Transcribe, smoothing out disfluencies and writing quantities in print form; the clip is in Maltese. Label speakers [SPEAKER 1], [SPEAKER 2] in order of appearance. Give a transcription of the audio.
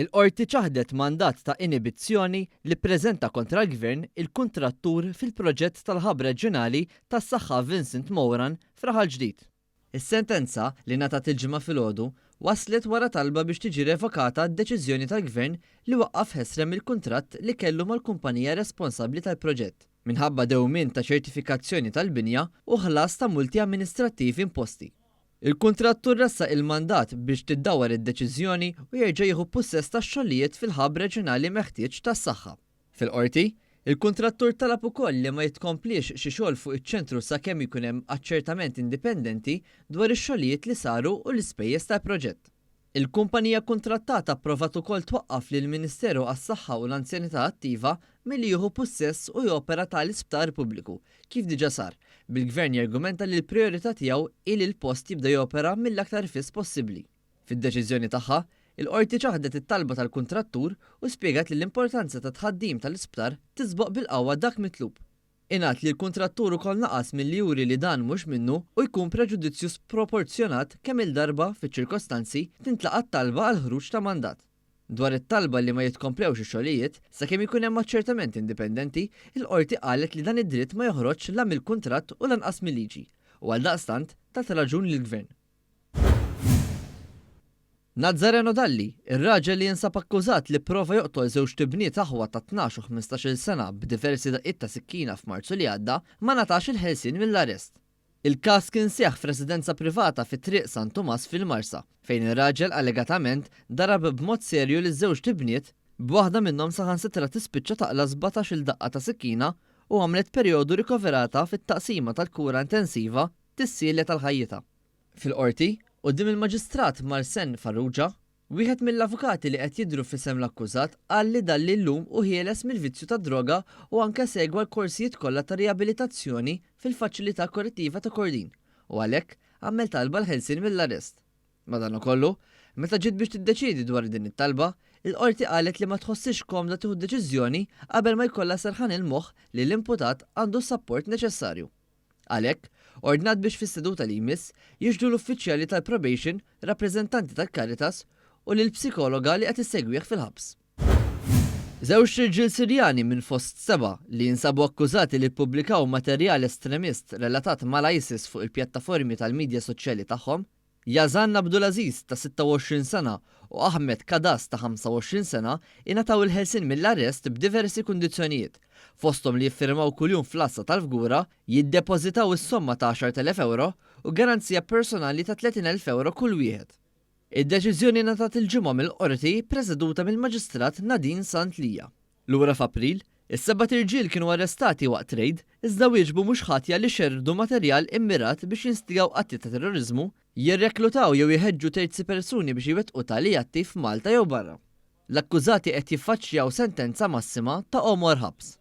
[SPEAKER 1] Il-qorti ċaħdet mandat ta' inibizzjoni li ppreżenta kontra l-Gvern il-kuntrattur fil-proġett tal-ħab reġjonali tas-saħħa Vincent Moran f'Raħal Ġdid. Is-sentenza li ngħatat il-ġimgħa filgħodu waslet wara talba biex tiġi revokata d-deċiżjoni tal-Gvern li waqqaf ħesrem il-kuntratt li kellu mal-kumpanija responsabbli tal-proġett minħabba dewmien ta' ċertifikazzjoni tal-binja u ħlas ta' multi amministrattivi imposti. Il-kuntrattur ressaq il-mandat biex tiddawwar id-deċiżjoni u jerġa' jieħu possess tax-xogħlijiet fil-ħabb reġjonali meħtieġ tas-saħħa. Fil-qorti, il-kuntrattur talab ukoll li ma jitkomplix xi xogħol fuq iċ-ċentru sakemm ikun hemm aċċertament indipendenti dwar ix-xogħlijiet li saru u l-ispejjeż tal-proġett. Il-kumpanija kuntrattata approvat ukoll twaqqaf lill-Ministeru għas-Saħħa u l-Anzjanità Attiva milli jieħu possess u jopera tal-isptar pubbliku, kif diġà sar, bil-Gvern jargumenta li l-prijorità tiegħu ili l-post jibda jopera mill-aktar fis possibbli. Fid-deċiżjoni tagħha, il-qorti ċaħdet it-talba tal-kuntrattur u spjegat li l-importanza ta' tħaddim tal-isptar tisboq bil-qawwa dak mitlub. Ingħad li l-kuntrattur ukoll naqas milli juri li dan mhux minnu u jkun preġudizzju sproporzjonat kemm il-darba fiċ-ċirkostanzi tintlaqa' talba għal ħruġ ta' mandat. Dwar it-talba li ma jitkomplewx ix-xogħlijiet sakemm ikun hemm aċċertament indipendenti, il-qorti qalet li dan id-dritt ma joħroġ la mill-kuntratt u lanqas mill-liġi u għaldaqstant tat raġun lill-Gvern. Nazzareno Dalli, ir-raġel li jinsab akkużat li pprova joqtol żewġ tibniet aħwa ta' 12 u 15-il sena b'diversi daqqiet ta' sikkina f'Marzu li għadda, ma natax il-ħelsien mill-arrest. Il-każ kien seħħ f'residenza privata fit-Triq San Tomas fil-Marsa, fejn ir-raġel allegatament darab b'mod serju liż-żewġ tibniet b'waħda minnhom saħansitra tispiċċa taqla 17-il daqqa ta' sikkina u għamlet perjodu rikoverata fit-taqsima tal-kura intensiva tis-sielja tal-ħajjita. Fil-qorti, quddiem il-Maġistrat Marsen Farrugia, wieħed mill-avukati li qed jidhru f'isem l-akkużat qal li Dalli llum u ħieles mill-vizzju tad-droga u anke segwa l-korsijiet kollha ta' riabilitazzjoni fil-faċilità korrettiva ta' Kordin u għalhekk għamel talba l-ħelsien mill-arrest. Madankollu, meta ġiet biex tiddeċiedi dwar din it-talba, il-qorti qalet li ma tħossix komda tieħu deċiżjoni qabel ma jkollha serħan il-moħħ li l-imputat għandu s-sapport neċessarju. Għalhekk, ordnat biex fis-seduta li jmiss jiġdu l-uffiċjali tal-probation, rappreżentanti tal-Caritas u lill-psikologa li qed issegwih fil-ħabs. Żewġ irġiel Sirjani minn fost 7 li jinsabu akkużati li ppubblikaw materjal estremist relatat mal-ISIS fuq il-pjattaformi tal-midja soċjali tagħhom, Yazan Abdulaziz ta' 26 sena u Ahmed Kadas ta' 25 sena ingħataw il-ħelsien mill-arrest b'diversi kundizzjonijiet, fosthom li jiffirmaw kuljum fl-assa tal-fgura, jiddepożitaw is-somma ta' 10,000 euro u garanzija personali ta' 30,000 euro kull wieħed. Id-deċiżjoni ngħatat il-ġimgħa mill-qorti preżeduta mill-Maġistrat Nadine Santlija. Lura f'April, is-seba' irġiel kienu arrestati waqt rejd iżda wieġbu mhux ħatja li xerrdu materjal immirat biex jinstigaw atti ta' terrorizmu, jirreklutaw jew jeħeġġu terzi persuni biex iwettqu tali atti f'Malta jew barra. L-akkużati qed jiffaċċjaw sentenza massima ta' omor ħabs.